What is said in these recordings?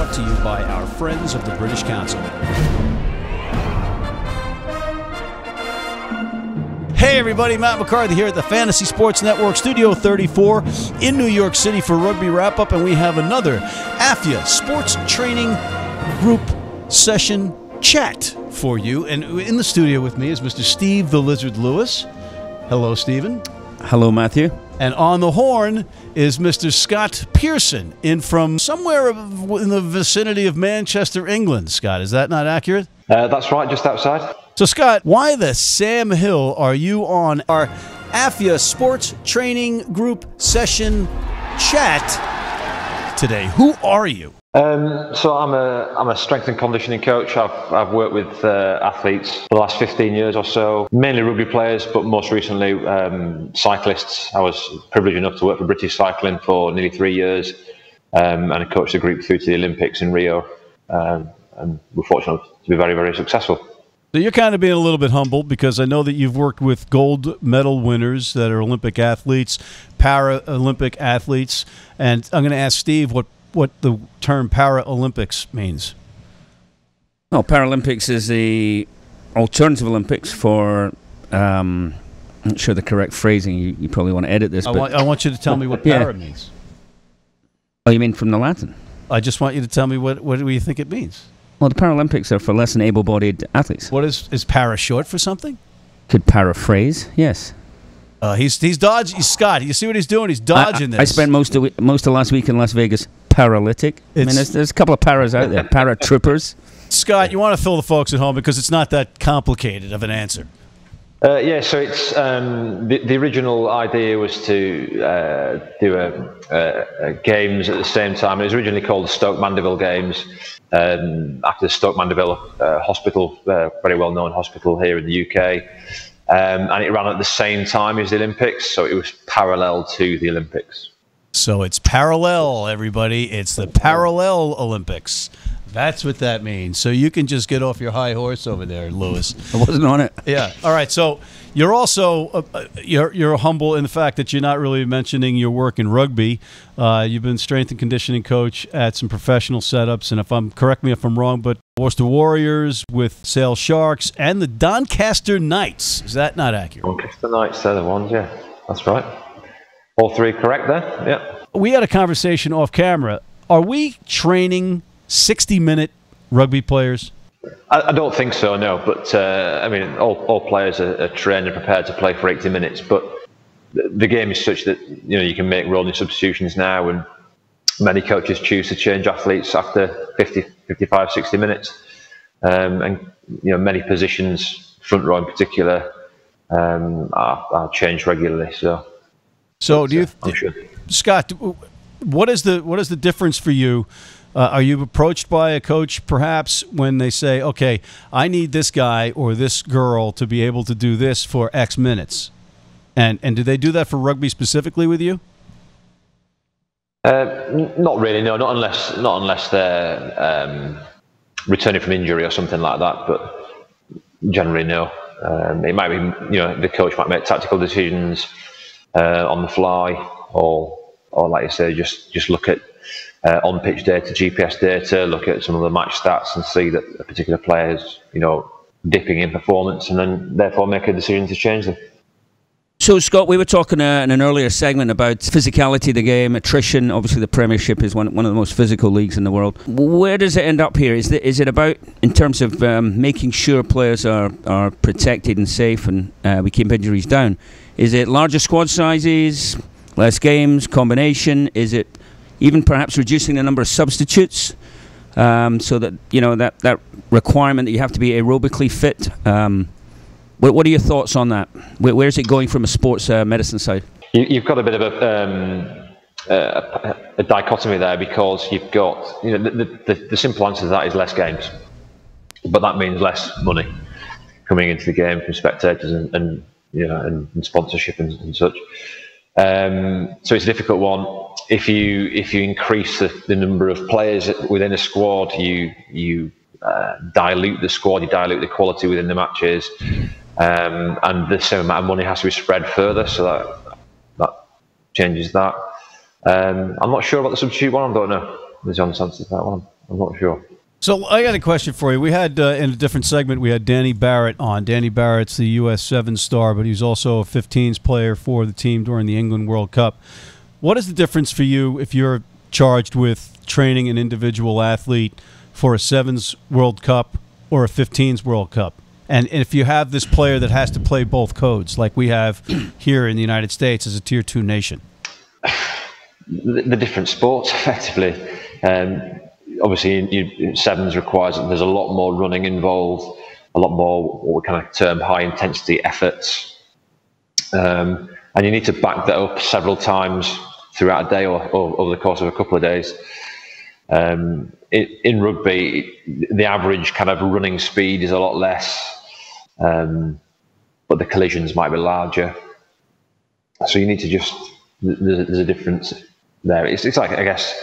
brought to you by our friends of the British Council. Hey everybody, Matt McCarthy here at the Fantasy Sports Network, Studio 34 in New York City for Rugby Wrap-Up, and we have another AFYA Sports Training Group Session Chat for you. And in the studio with me is Mr. Steve the Lizard Lewis. Hello, Stephen. Hello, Matthew. And on the horn is Mr. Scott Pearson, in from somewhere in the vicinity of Manchester, England. Scott, is that not accurate? That's right, just outside. So, Scott, why the Sam Hill are you on our AFYA Sports Training Group Session Chat today? Who are you? So I'm a strength and conditioning coach. I've worked with athletes for the last 15 years or so, mainly rugby players, but most recently cyclists. I was privileged enough to work for British Cycling for nearly 3 years, and I coached the group through to the Olympics in Rio, and we're fortunate to be very, very successsul. So you're kind of being a little bit humble, because I know that you've worked with gold medal winners that are Olympic athletes, Paralympic athletes, and I'm going to ask Steve what the term Paralympics means. Well, Paralympics is the alternative Olympics for, I'm not sure the correct phrasing, you probably want to edit this. I want you to tell me what para means. Oh, you mean from the Latin? I just want you to tell me what do you think it means. Well, the Paralympics are for less than able-bodied athletes. What is para short for something? Could paraphrase, yes. He's dodging. Scott, you see what he's doing? He's dodging this. I spent most of last week in Las Vegas paralytic. I mean, there's a couple of paras out there, paratroopers. Scott, you want to fill the folks at home, because it's not that complicated of an answer. So it's the original idea was to do a games at the same time. It was originally called the Stoke Mandeville Games, after the Stoke Mandeville Hospital, very well-known hospital here in the UK. And it ran at the same time as the Olympics, so it was parallel to the Olympics. So it's parallel, everybody. It's the Parallel Olympics. That's what that means. So you can just get off your high horse over there, Lewis. I wasn't on it. Yeah. All right. So you're also you're humble in the fact that you're not really mentioning your work in rugby. You've been strength and conditioning coach at some professional setups, and correct me if I'm wrong, but Worcester Warriors, with Sale Sharks, and the Doncaster Knights. Is that not accurate? Doncaster Knights, they're the ones. Yeah, that's right. All three correct there. Yeah. We had a conversation off camera. Are we training 60-minute rugby players? I don't think so, no. But I mean, all players are trained and prepared to play for 80 minutes. But the game is such that you can make rolling substitutions now, and many coaches choose to change athletes after 50, 55, 60 minutes. And many positions, front row in particular, are changed regularly. So do you, Scott? What is the difference for you? Are you approached by a coach perhaps when they say, okay, I need this guy or this girl to be able to do this for X minutes? And do they do that for rugby specifically with you? Not really, no. Not unless they're returning from injury or something like that. But generally, no. It might be, the coach might make tactical decisions on the fly, or like you say, just look at on-pitch data, GPS data, look at some of the match stats and see that a particular player is, dipping in performance, and then therefore make a decision to change them. So, Scott, we were talking in an earlier segment about physicality of the game, attrition. Obviously, the Premiership is one of the most physical leagues in the world. Where does it end up here? Is it about, in terms of making sure players are protected and safe, and we keep injuries down? Is it larger squad sizes, less games, combination? Is it even perhaps reducing the number of substitutes, so that that requirement that you have to be aerobically fit? What are your thoughts on that? Where's it going from a sports medicine side? You've got a bit of a dichotomy there, because you've got the simple answer to that is less games, but that means less money coming into the game from spectators and sponsorship and such. So it's a difficult one. If you increase the number of players within a squad, you dilute the squad, you dilute the quality within the matches, and the same amount of money has to be spread further, so that changes that. I'm not sure about the substitute one. I don't know. There's honest answer to that one. I'm not sure. So I got a question for you. We had, in a different segment, we had Danny Barrett on. Danny Barrett's the U.S. 7-star, but he's also a 15s player for the team during the England World Cup. What is the difference for you if you're charged with training an individual athlete for a 7s World Cup or a 15s World Cup? And if you have this player that has to play both codes, like we have here in the United States as a Tier 2 nation? The different sports, effectively. Obviously, sevens requires that there's a lot more running involved, a lot more what we kind of term high-intensity efforts. And you need to back that up several times throughout a day or over the course of a couple of days. In rugby, the average kind of running speed is a lot less, but the collisions might be larger. So you need to just, there's a difference there. It's like, I guess,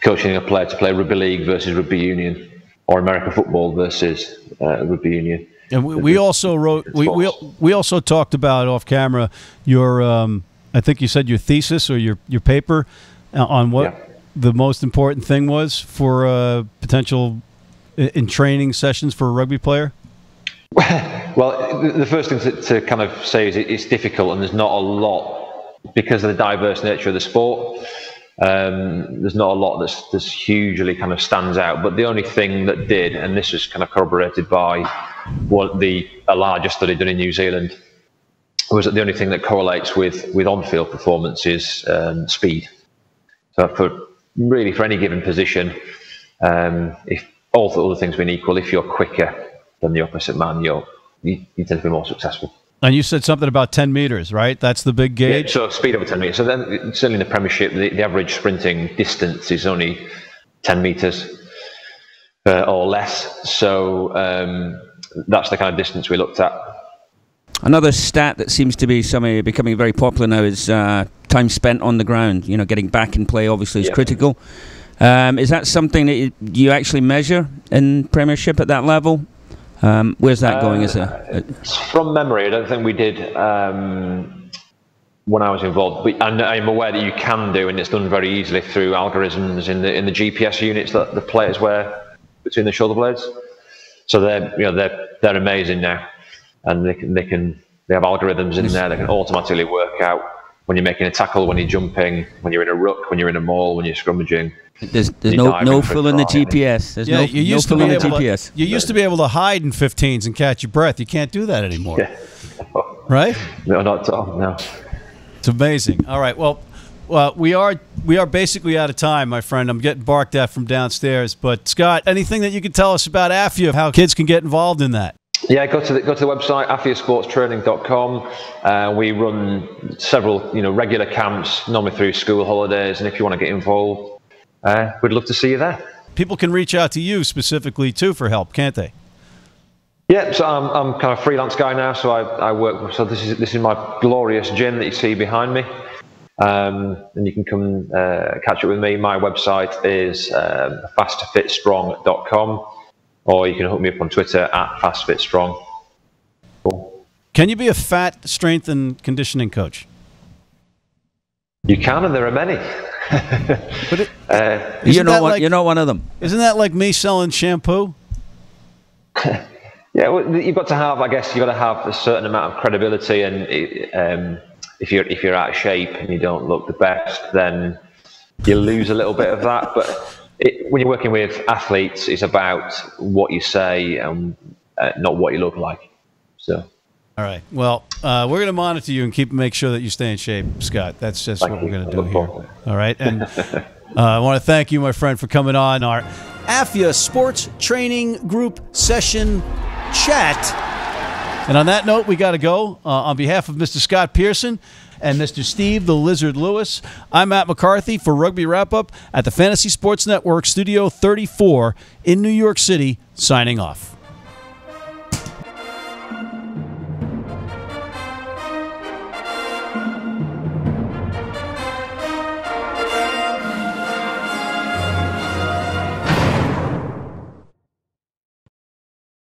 coaching a player to play rugby league versus rugby union, or American football versus rugby union. And we also wrote, we also talked about off camera your, I think you said your thesis or your paper on what the most important thing was for potential in training sessions for a rugby player. Well, the first thing to kind of say is it's difficult, and there's not a lot because of the diverse nature of the sport. There's not a lot that's hugely kind of stands out, but the only thing that did, and this is kind of corroborated by a larger study done in New Zealand, was that the only thing that correlates with on-field performance is speed. So for any given position, if all the other things being equal, if you're quicker than the opposite man, you tend to be more successful. And you said something about 10 meters, right? That's the big gauge? Yeah, so speed over 10 meters. So then, certainly in the Premiership, the average sprinting distance is only 10 meters or less. So that's the kind of distance we looked at. Another stat that seems to be becoming very popular now is time spent on the ground. You know, getting back in play obviously is critical. Is that something that you actually measure in Premiership at that level? Where's that going? From memory, I don't think we did when I was involved. I'm aware that you can do, and it's done very easily through algorithms in the GPS units that the players wear between the shoulder blades. So they're amazing now, and they have algorithms in there that can automatically work out when you're making a tackle, when you're jumping, when you're in a ruck, when you're in a maul, when you're scrummaging. There's no fill in the GPS. There's no fill in the GPS. You used to be able to hide in 15s and catch your breath. You can't do that anymore. Yeah. Right? No, not at all. No. It's amazing. All right. Well, we are basically out of time, my friend. I'm getting barked at from downstairs. But Scott, anything that you can tell us about AFYA, how kids can get involved in that? Yeah, go to the website afyasportstraining.com. We run several regular camps, normally through school holidays, and if you want to get involved, we'd love to see you there. People can reach out to you specifically too for help, can't they? Yeah, so I'm kind of a freelance guy now, so I work. So this is my glorious gym that you see behind me, and you can come catch up with me. My website is fastfitstrong.com. Or you can hook me up on Twitter at FastFitStrong. Cool. Can you be a fat strength and conditioning coach? You can, and there are many. But you're not one of them. Isn't that like me selling shampoo? Yeah, well, you've got to have a certain amount of credibility, and if you're out of shape and you don't look the best, then you lose a little bit of that. But when you're working with athletes, it's about what you say and not what you look like. So, all right. Well, we're going to monitor you and make sure that you stay in shape, Scott. That's just what we're going to do here. All right. And I want to thank you, my friend, for coming on our AFYA Sports Training Group Session Chat. And on that note, we got to go. On behalf of Mr. Scott Pearson and Mr. Steve the Lizard Lewis, I'm Matt McCarthy for Rugby Wrap-Up at the Fantasy Sports Network, Studio 34 in New York City, signing off.